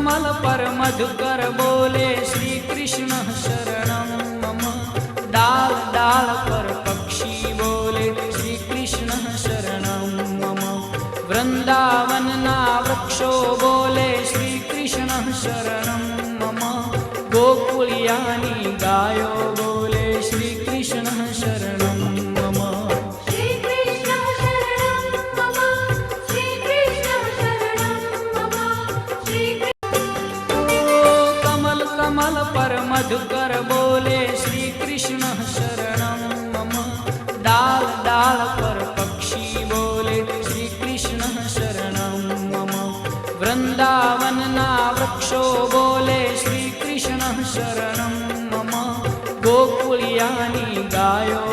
कमल पर मधुकर बोले श्री कृष्ण शरणं मम। डाल डाल पर पक्षी बोले श्री कृष्ण शरणं मम। वृंदावन ना वृक्षो बोले श्री कृष्ण शरणं मम। गोकुलियानी गायो बोले श्री कृष्ण शरणं मम। श्री कृष्ण शरणं मम। श्री कृष्ण शरणं मम। श्री कमल कमल पर मधुकर बोले श्री कृष्ण शरणं मम। डाल डाल पर पक्षी बोले श्री कृष्ण शरणं मम। वृंदावन ना वृक्षो बोले श्री कृष्ण शरणं मम। गोकुलियानी गायो